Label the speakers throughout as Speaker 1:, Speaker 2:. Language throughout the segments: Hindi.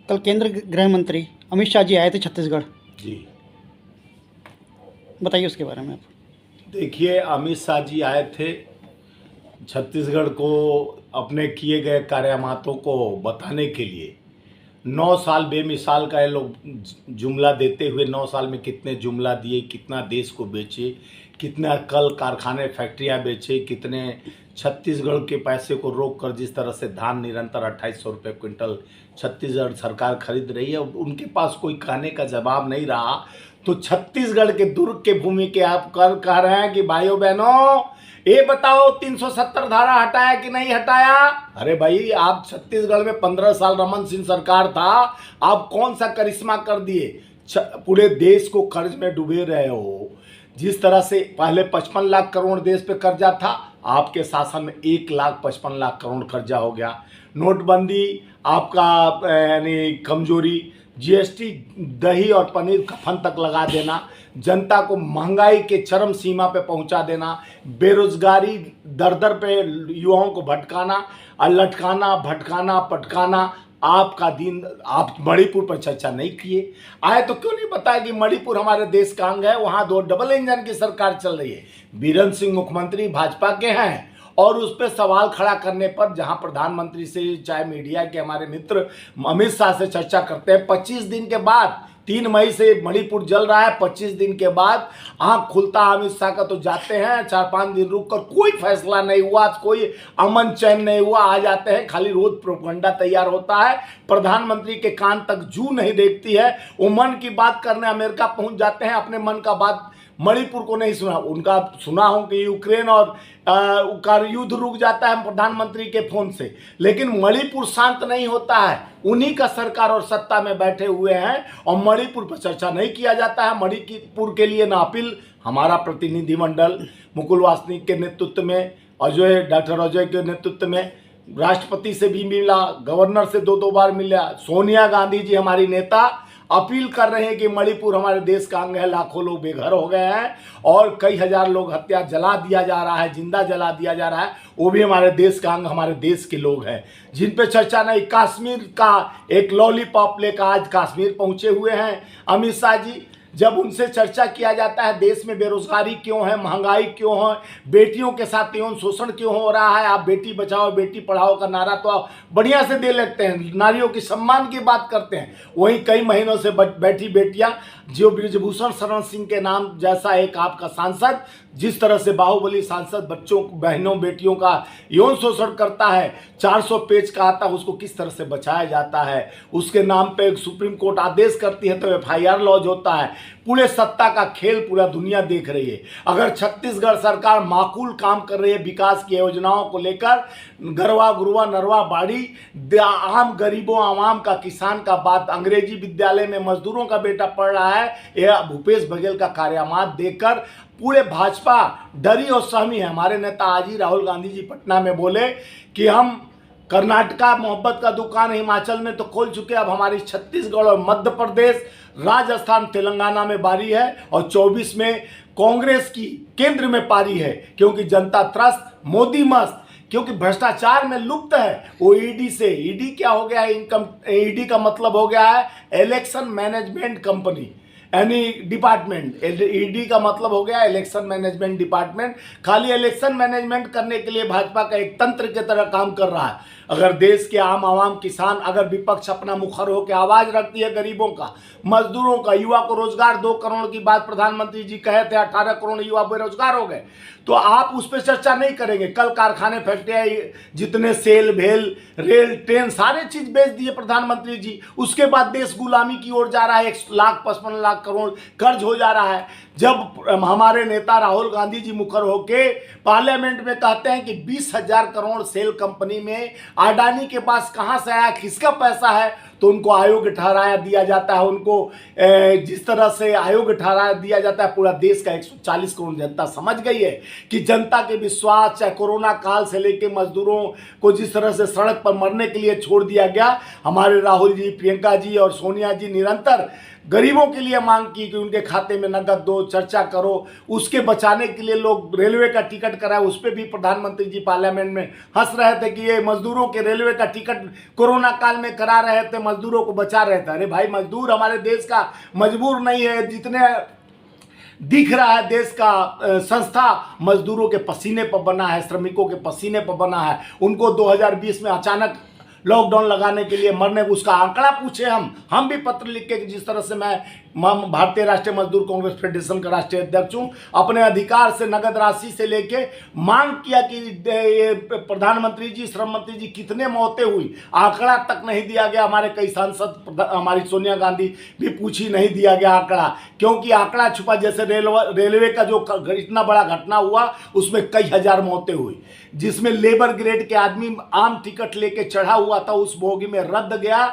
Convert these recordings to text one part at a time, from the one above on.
Speaker 1: कल केंद्र गृह मंत्री अमित शाह जी आए थे छत्तीसगढ़,
Speaker 2: जी
Speaker 1: बताइए उसके बारे में आप।
Speaker 2: देखिए, अमित शाह जी आए थे छत्तीसगढ़ को अपने किए गए कार्यामातों को बताने के लिए। 9 साल बेमिसाल का ये लोग जुमला देते हुए 9 साल में कितने जुमला दिए, कितना देश को बेचे, कितना कल कारखाने फैक्ट्रियां बेचे, कितने छत्तीसगढ़ के पैसे को रोक कर जिस तरह से धान निरंतर 2800 रुपये क्विंटल छत्तीसगढ़ सरकार खरीद रही है, उनके पास कोई कहने का जवाब नहीं रहा। तो छत्तीसगढ़ के दुर्ग के भूमि के आप कह रहे हैं कि भाइयों बहनों ये बताओ 370 धारा हटाया कि नहीं हटाया। अरे भाई, आप छत्तीसगढ़ में 15 साल रमन सिंह सरकार था, आप कौन सा करिश्मा कर दिए, पूरे देश को कर्ज में डुबे रहे हो। जिस तरह से पहले 55 लाख करोड़ देश पे कर्जा था, आपके शासन में 1,55,000 करोड़ कर्जा हो गया। नोटबंदी आपका यानी कमजोरी, जीएसटी दही और पनीर कफन तक लगा देना, जनता को महंगाई के चरम सीमा पे पहुंचा देना, बेरोजगारी दर दर पे युवाओं को भटकाना और लटकाना भटकाना पटकाना। आपका दिन, आप मणिपुर पर चर्चा नहीं किए। आए तो क्यों नहीं बताया कि मणिपुर हमारे देश का अंग है, वहां 2 डबल इंजन की सरकार चल रही है। बीरेंद्र सिंह मुख्यमंत्री भाजपा के हैं और उस पर सवाल खड़ा करने पर जहां प्रधानमंत्री से चाहे मीडिया के हमारे मित्र अमित शाह से चर्चा करते हैं, 25 दिन के बाद 3 मई से मणिपुर जल रहा है, 25 दिन के बाद आंख खुलता अमित शाह का तो जाते हैं 4-5 दिन रुक कर, कोई फैसला नहीं हुआ, कोई अमन चैन नहीं हुआ, आ जाते हैं, खाली रोज प्रोपगंडा तैयार होता है। प्रधानमंत्री के कान तक जू नहीं देखती है, वो मन की बात करने अमेरिका पहुंच जाते हैं, अपने मन का बात मणिपुर को नहीं सुना। उनका सुना हूं कि यूक्रेन और का युद्ध रुक जाता है प्रधानमंत्री के फोन से, लेकिन मणिपुर शांत नहीं होता है। उन्हीं का सरकार और सत्ता में बैठे हुए हैं और मणिपुर पर चर्चा नहीं किया जाता है। मणिपुर के लिए ना अपील, हमारा प्रतिनिधिमंडल मुकुल वासनिक के नेतृत्व में, डॉक्टर अजय के नेतृत्व में राष्ट्रपति से भी मिला, गवर्नर से 2 बार मिला, सोनिया गांधी जी हमारी नेता अपील कर रहे हैं कि मणिपुर हमारे देश का अंग है। लाखों लोग बेघर हो गए हैं और कई हजार लोग हत्या जला दिया जा रहा है, जिंदा जला दिया जा रहा है, वो भी हमारे देश का अंग, हमारे देश के लोग हैं जिन पे चर्चा नहीं। कश्मीर का एक लॉलीपॉप लेकर आज कश्मीर पहुंचे हुए हैं अमित शाह जी। जब उनसे चर्चा किया जाता है देश में बेरोजगारी क्यों है, महंगाई क्यों है, बेटियों के साथ यौन शोषण क्यों हो रहा है, आप बेटी बचाओ बेटी पढ़ाओ का नारा तो आप बढ़िया से दे लेते हैं, नारियों की सम्मान की बात करते हैं, वहीं कई महीनों से बैठी बेटियां, जो ब्रिजभूषण शरण सिंह के नाम जैसा एक आपका सांसद जिस तरह से बाहुबली सांसद बच्चों बहनों बेटियों का यौन शोषण करता है, 400 पेज का आता है, उसको किस तरह से बचाया जाता है, उसके नाम पे सुप्रीम कोर्ट आदेश करती है तो एफआईआर लॉन्च होता है। पूरे सत्ता का खेल पूरा दुनिया देख रही है। अगर छत्तीसगढ़ सरकार माकूल काम कर रही है विकास की योजनाओं को लेकर, गरवा गुरवा नरवा बाड़ी, आम गरीबों आवाम का, किसान का बात, अंग्रेजी विद्यालय में मजदूरों का बेटा पढ़ रहा है, यह भूपेश बघेल का कार्यामात देखकर पूरे भाजपा डरी और सहमी है। हमारे नेता आज ही राहुल गांधी जी पटना में बोले कि हम कर्नाटका मोहब्बत का दुकान हिमाचल में तो खोल चुके, अब हमारी छत्तीसगढ़ और मध्य प्रदेश, राजस्थान, तेलंगाना में बारी है और 24 में कांग्रेस की केंद्र में पारी है, क्योंकि जनता त्रस्त, मोदी मस्त, क्योंकि भ्रष्टाचार में लुप्त है वो ईडी से। ईडी क्या हो गया है, इनकम, ईडी का मतलब हो गया है इलेक्शन मैनेजमेंट कंपनी यानी डिपार्टमेंट। ईडी का मतलब हो गया इलेक्शन मैनेजमेंट डिपार्टमेंट। खाली इलेक्शन मैनेजमेंट करने के लिए भाजपा का एक तंत्र की तरह काम कर रहा है। अगर देश के आम आवाम किसान, अगर विपक्ष अपना मुखर होकर आवाज रखती है गरीबों का, मजदूरों का, युवा को रोजगार 2 करोड़ की बात प्रधानमंत्री जी कहे थे, 18 करोड़ युवा बेरोजगार हो गए, तो आप उस पर चर्चा नहीं करेंगे। कल कारखाने फैक्ट्रियां जितने सेल भेल रेल ट्रेन सारे चीज बेच दिए प्रधानमंत्री जी, उसके बाद देश गुलामी की ओर जा रहा है, 1,55,000 करोड़ कर्ज हो जा रहा है। जब हमारे नेता राहुल गांधी जी मुखर होके पार्लियामेंट में कहते हैं कि 20,000 करोड़ सेल कंपनी में अडानी के पास कहां से आया, किसका पैसा है, तो उनको आयोग ठहराया दिया जाता है। उनको जिस तरह से आयोग ठहराया दिया जाता है, पूरा देश का 140 करोड़ जनता समझ गई है कि जनता के विश्वास, चाहे कोरोना काल से लेकर मजदूरों को जिस तरह से सड़क पर मरने के लिए छोड़ दिया गया, हमारे राहुल जी, प्रियंका जी और सोनिया जी निरंतर गरीबों के लिए मांग की कि उनके खाते में नकद दो, चर्चा करो। उसके बचाने के लिए लोग रेलवे का टिकट कराए, उस पर भी प्रधानमंत्री जी पार्लियामेंट में हंस रहे थे कि ये मजदूरों के रेलवे का टिकट कोरोना काल में करा रहे थे, मजदूरों को बचा रहे थे। अरे भाई, मजदूर हमारे देश का मजबूर नहीं है। जितने दिख रहा है देश का संस्था मजदूरों के पसीने पर बना है, श्रमिकों के पसीने पर बना है। उनको 2020 में अचानक लॉकडाउन लगाने के लिए मरने, उसका आंकड़ा पूछे हम भी पत्र लिख के, जिस तरह से मैं भारतीय राष्ट्रीय मजदूर कांग्रेस फेडरेशन का राष्ट्रीय अध्यक्ष हूँ, अपने अधिकार से नगद राशि से लेके मांग किया कि ये प्रधानमंत्री जी, श्रम मंत्री जी, कितने मौतें हुई, आंकड़ा तक नहीं दिया गया। हमारे कई सांसद, हमारी सोनिया गांधी भी पूछी, नहीं दिया गया आंकड़ा, क्योंकि आंकड़ा छुपा। जैसे रेलवे का जो इतना बड़ा घटना हुआ, उसमें कई हजार मौतें हुई, जिसमें लेबर ग्रेड के आदमी आम टिकट लेके चढ़ा हुआ था, उस बोगी में रद्द गया,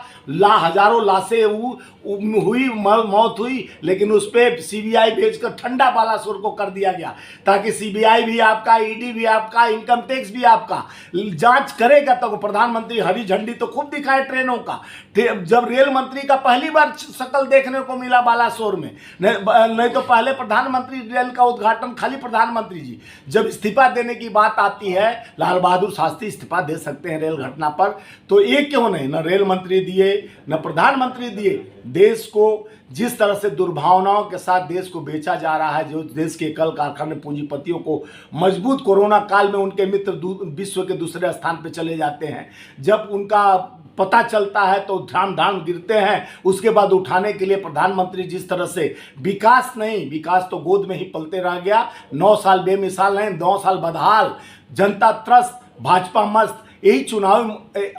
Speaker 2: हजारों लाशें हुई, मौत हुई, लेकिन उस पर सीबीआई भेजकर ठंडा बालासोर को कर दिया गया, ताकि सीबीआई भी आपका, ईडी भी आपका, इनकम टैक्स भी आपका जांच करेगा। तो प्रधानमंत्री हरी झंडी तो खूब दिखाए ट्रेनों का। जब रेल मंत्री का पहली बार शक्ल देखने को मिला बालासोर में, नहीं तो पहले प्रधानमंत्री रेल का उद्घाटन खाली प्रधानमंत्री जी। जब इस्तीफा देने की बात आती है, लाल बहादुर शास्त्री इस्तीफा दे सकते हैं रेल घटना पर, तो एक क्यों नहीं, न रेल मंत्री दिए, न प्रधानमंत्री दिए। देश को जिस तरह से दुर्भावनाओं के साथ देश को बेचा जा रहा है, जो देश के कल कारखाने पूंजीपतियों को मजबूत, कोरोना काल में उनके मित्र विश्व के दूसरे स्थान पर चले जाते हैं, जब उनका पता चलता है तो ध्यान गिरते हैं। उसके बाद उठाने के लिए प्रधानमंत्री जिस तरह से विकास नहीं, विकास तो गोद में ही पलते रह गया। 9 साल बेमिसाल नहीं, 9 साल बदहाल, जनता त्रस्त, भाजपा मस्त। यही चुनाव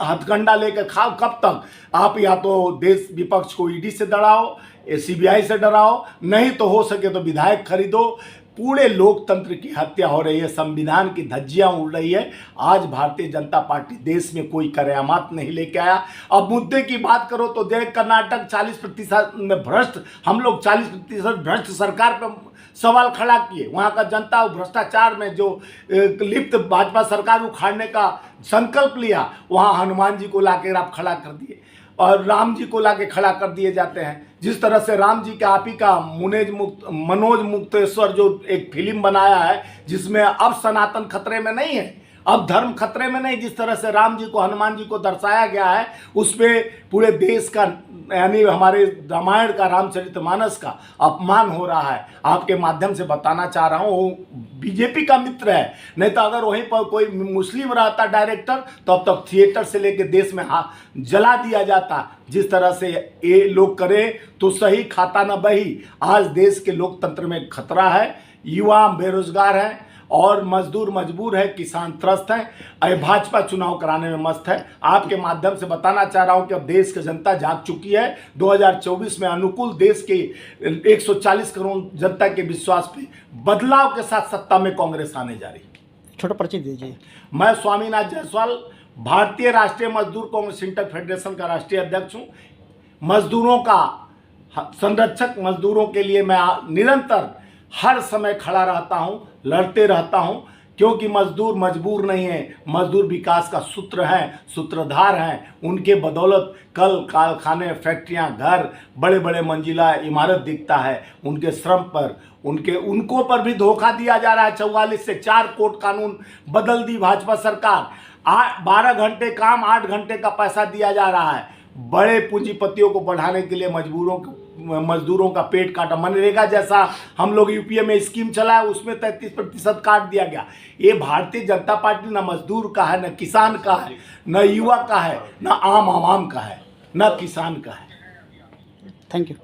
Speaker 2: हथकंडा लेकर खाओ कब तक? आप या तो देश विपक्ष को ईडी से डराओ, सीबीआई से डराओ, नहीं तो हो सके तो विधायक खरीदो। पूरे लोकतंत्र की हत्या हो रही है, संविधान की धज्जियां उड़ रही है। आज भारतीय जनता पार्टी देश में कोई करामात नहीं लेके आया। अब मुद्दे की बात करो तो देख, कर्नाटक 40% में भ्रष्ट, हम लोग 40% भ्रष्ट सरकार पर सवाल खड़ा किए। वहाँ का जनता भ्रष्टाचार में जो लिप्त भाजपा सरकार उखाड़ने का संकल्प लिया, वहाँ हनुमान जी को लाकर आप खड़ा कर दिए और राम जी को लाके खड़ा कर दिए जाते हैं। जिस तरह से राम जी के आप ही का मनोज मुक्तेश्वर जो एक फिल्म बनाया है, जिसमें अब सनातन खतरे में नहीं है, अब धर्म खतरे में नहीं, जिस तरह से राम जी को, हनुमान जी को दर्शाया गया है, उस पर पूरे देश का, यानी हमारे रामायण का, रामचरितमानस का अपमान हो रहा है। आपके माध्यम से बताना चाह रहा हूँ, वो बीजेपी का मित्र है, नहीं तो अगर वहीं पर कोई मुस्लिम रहता डायरेक्टर तो अब तक थिएटर से लेके देश में जला दिया जाता। जिस तरह से ये लोग करें तो सही, खाता न बही। आज देश के लोकतंत्र में खतरा है, युवा बेरोजगार है और मजदूर मजबूर है, किसान त्रस्त है। अरे भाजपा चुनाव कराने में मस्त है। आपके माध्यम से बताना चाह रहा हूं कि अब देश की जनता जाग चुकी है। 2024 में अनुकूल देश के 140 करोड़ जनता के विश्वास पे बदलाव के साथ सत्ता में कांग्रेस आने जा रही है।
Speaker 1: छोटा परिचय दीजिए।
Speaker 2: मैं स्वामीनाथ जायसवाल, भारतीय राष्ट्रीय मजदूर कांग्रेस इंटर फेडरेशन का राष्ट्रीय अध्यक्ष हूँ। मजदूरों का संरक्षक, मजदूरों के लिए मैं निरंतर हर समय खड़ा रहता हूं, लड़ते रहता हूं, क्योंकि मजदूर मजबूर नहीं है, मजदूर विकास का सूत्र हैं, सूत्रधार हैं। उनके बदौलत कल कारखाने, फैक्ट्रियां, घर, बड़े बड़े मंजिला इमारत दिखता है। उनके श्रम पर, उनको पर भी धोखा दिया जा रहा है। 44 से 4 कोर्ट कानून बदल दी भाजपा सरकार। 12 घंटे काम, 8 घंटे का पैसा दिया जा रहा है। बड़े पूंजीपतियों को बढ़ाने के लिए मजदूरों का पेट काटा। मनरेगा जैसा हम लोग यूपीए में स्कीम चलाया, उसमें 33% काट दिया गया। ये भारतीय जनता पार्टी न मजदूर का है, न किसान का है, न युवा का है, न आम आवाम का है, न किसान का है।
Speaker 1: Thank you.